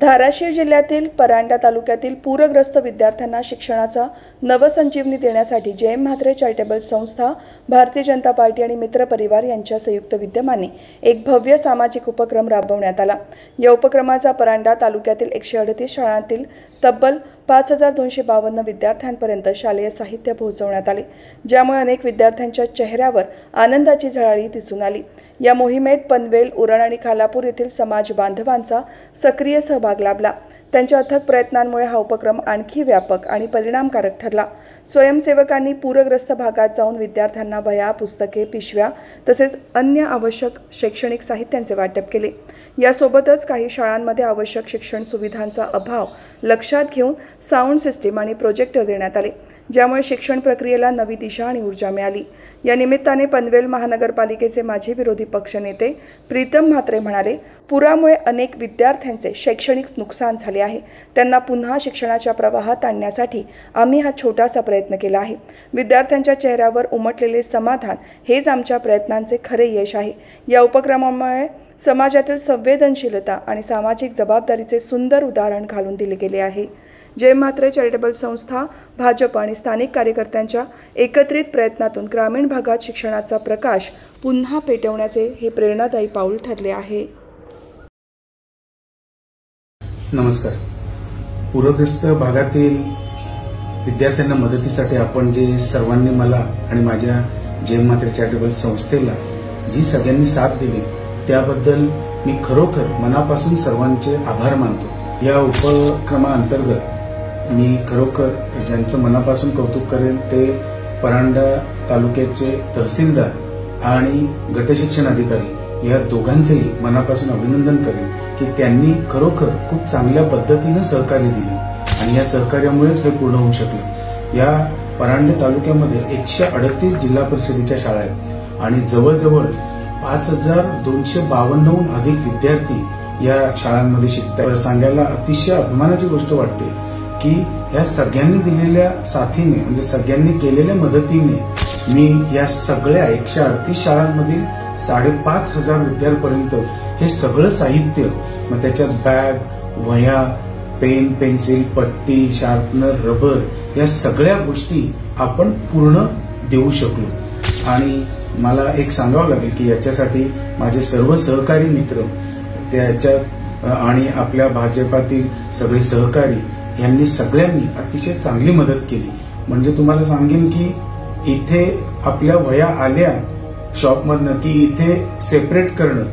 धाराशिव जिल्ह्यातील परांडा तालुक्यातील पूरग्रस्त विद्यार्थ्यांना शिक्षणाचा नवसंजीवनी देण्यासाठी जयम म्हात्रे चॅरिटेबल संस्था, भारतीय जनता पार्टी आणि मित्र परिवार यांच्या संयुक्त विद्यमाने एक भव्य सामाजिक उपक्रम राबवण्यात आला। या उपक्रमाचा परांडा तालुक्यातील 138 शाळांतील तब्बल 5252 विद्यार्थ्यांपर्यंत शालेय साहित्य पोहोचवण्यात आले, ज्यामुळे अनेक विद्यार्थ्यांच्या चेहऱ्यावर आनंदाची झळाळी दिसून आली। या मोहिमेत पनवेल, उरण आणि खालापूर येथील समाज बांधवांचा सक्रिय सहभाग लाभला। त्यांच्या अथक प्रयत्नांमुळे हा उपक्रम आणखी व्यापक आणि परिणामकारक ठरला। स्वयंसेवकांनी पूरग्रस्त भागात जाऊन विद्यार्थ्यांना वह्या, पुस्तके, पिशव्या तसेच अन्य आवश्यक शैक्षणिक साहित्याचे वाटप केले। यासोबतच काही शाळांमध्ये आवश्यक शिक्षण सुविधांचा अभाव लक्षात घेऊन साऊंड सिस्टीम आणि प्रोजेक्टर देण्यात आले, ज्यामुळे शिक्षण प्रक्रियेला नवी दिशा आणि ऊर्जा मिळाली। या निमित्ताने पनवेल महानगरपालिकेचे माजी विरोधी पक्षनेते प्रीतम म्हात्रे म्हणाले, पुरामुळे अनेक विद्यार्थ्यांचे शैक्षणिक नुकसान झाले आहे। त्यांना पुन्हा शिक्षणाच्या प्रवाहात आणण्यासाठी आम्ही हा छोटासा प्रयत्न केला आहे। विद्यार्थ्यांच्या चेहऱ्यावर उमटलेले समाधान हेच आमच्या प्रयत्नांचे खरे यश आहे। या उपक्रमामुळे समाजातील संवेदनशीलता आणि सामाजिक जबाबदारीचे सुंदर उदाहरण घालून दिले गेले आहे। जयम म्हात्रे चॅरिटेबल संस्था, भाजप आणि स्थानिक कार्यकर्त्यांच्या एकत्रित प्रयत्नातून ग्रामीण भागात शिक्षणाचा प्रकाश पुन्हा पेटवण्याचे हे प्रेरणादायी पाऊल ठरले आहे। नमस्कार। पूरग्रस्त भागातील विद्यार्थ्यांना मदतीसाठी आपण जे सर्वांनी मला आणि माझ्या जयम म्हात्रे चॅरिटेबल संस्थेला जी सगळ्यांनी साथ दिली त्याबद्दल मी खरोखर मनापासून सर्वांचे आभार मानतो। या उपक्रमाअंतर्गत मी खरोखर ज्यांचं मनापासून कौतुक करेन ते परांडा तालुक्याचे तहसीलदार आणि गटशिक्षण अधिकारी या दोघांचेही मनापासून अभिनंदन करेन की त्यांनी खरोखर खूप चांगल्या पद्धतीने सहकार्य दिले आणि या सहकार्यामुळेच हे पूर्ण होऊ शकलं। या परांडा तालुक्यामध्ये 138 जिल्हा परिषदेच्या शाळा आहेत आणि जवळजवळ 5252 अधिक विद्यार्थी या शाळांमध्ये शिकतात। सांगायला अतिशय अभिमानाची गोष्ट वाटते की या सगळ्यांनी दिलेल्या साथीने म्हणजे सगळ्यांनी केलेल्या मदतीने मी या सगळ्या 138 शाळांमधील 5500 विद्यार्थ्यांपर्यंत हे सगळं साहित्य, मग त्याच्यात बॅग, वह्या, पेन, पेन्सिल, पट्टी, शार्पनर, रबर या सगळ्या गोष्टी आपण पूर्ण देऊ शकलो। आणि मला एक सांगावं लागेल की याच्यासाठी माझे सर्व सहकारी मित्र त्याच्यात आणि आपल्या भाजपातील सगळे सहकारी यांनी सगळ्यांनी अतिशय चांगली मदत केली। म्हणजे तुम्हाला सांगेन की इथे आपल्या वह्या आल्या शॉपमधनं की इथे सेपरेट करणं,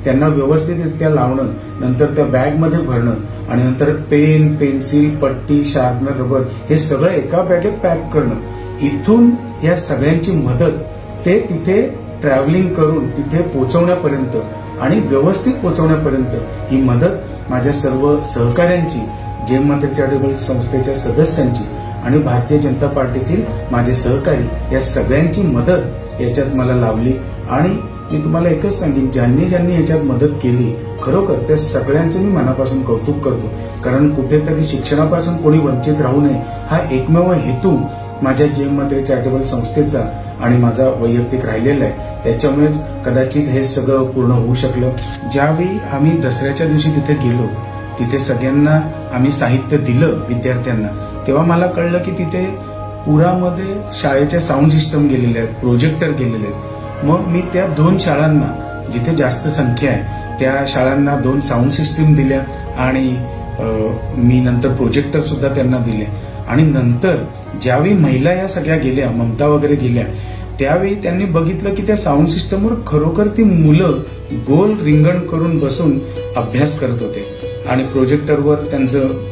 त्यांना व्यवस्थितरित्या लावणं, नंतर त्या बॅगमध्ये भरणं आणि नंतर पेन, पेन्सिल, पट्टी, शार्पनर, रबर हे सगळं एका बॅगेत पॅक करणं, इथून या सगळ्यांची मदत ते तिथे ट्रॅव्हलिंग करून तिथे पोहोचवण्यापर्यंत आणि व्यवस्थित पोहोचवण्यापर्यंत ही मदत माझ्या सर्व सहकाऱ्यांची, जयम म्हात्रे चॅरिटेबल संस्थेच्या सदस्यांची आणि भारतीय जनता पार्टीतील माझे सहकारी या सगळ्यांची मदत याच्यात मला लाभली। आणि मी तुम्हाला एकच सांगेन, ज्यांनी ज्यांनी याच्यात मदत केली खरोखर त्या सगळ्यांचे मी मनापासून कौतुक करतो, कारण कुठेतरी शिक्षणापासून कोणी वंचित राहू नये हा एकमेव हेतू माझ्या जयम म्हात्रे चॅरिटेबल संस्थेचा आणि माझा वैयक्तिक राहिलेला आहे। त्याच्यामुळेच कदाचित हे सगळं पूर्ण होऊ शकलं। ज्यावेळी आम्ही दसऱ्याच्या दिवशी तिथे गेलो, तिथे सगळ्यांना आम्ही साहित्य दिलं विद्यार्थ्यांना, तेव्हा मला कळलं की तिथे पुरामध्ये शाळेच्या साऊंड सिस्टम गेलेले आहेत, प्रोजेक्टर गेलेले आहेत। मग मी त्या 2 शाळांना, जिथे जास्त संख्या आहे त्या शाळांना 2 साऊंड सिस्टीम दिल्या आणि मी नंतर प्रोजेक्टर सुद्धा त्यांना दिले। आणि नंतर ज्यावेळी महिला या सगळ्या गेल्या, ममता वगैरे गेल्या, त्यावेळी त्यांनी बघितलं की त्या साऊंड सिस्टमवर खरोखर ती मुलं गोल रिंगण करून बसून अभ्यास करत होते आणि प्रोजेक्टरवर त्यांचं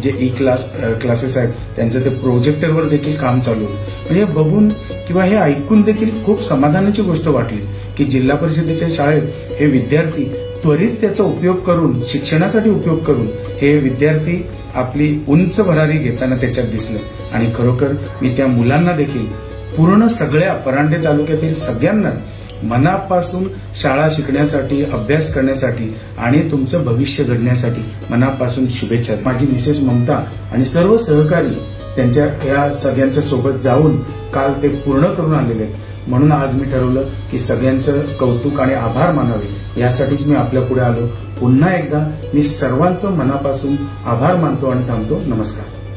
जे क्लासेस आहेत त्यांचं ते प्रोजेक्टरवर देखील काम चालू होतं। म्हणजे हे बघून किंवा हे ऐकून देखील खूप समाधानाची गोष्ट वाटली की जिल्हा परिषदेच्या शाळेत हे विद्यार्थी त्वरित त्याचा उपयोग करून, शिक्षणासाठी उपयोग करून हे विद्यार्थी आपली उंच भरारी घेताना त्याच्यात दिसलं। आणि खरोखर मी त्या मुलांना देखील पूर्ण सगळ्या परांडे तालुक्यातील सगळ्यांना मनापासून शाळा शिकण्यासाठी, अभ्यास करण्यासाठी आणि तुमचं भविष्य घडण्यासाठी मनापासून शुभेच्छा। माझी मिसेस ममता आणि सर्व सहकारी त्यांच्या या सगळ्यांच्या सोबत जाऊन काल ते पूर्ण करून आलेले आहेत, म्हणून आज मी ठरवलं की सगळ्यांचं कौतुक आणि आभार मानावे यासाठीच मी आपल्या पुढे आलो. पुन्हा एकदा मी सर्वांचं मनापासून आभार मानतो आणि थांबतो. नमस्कार.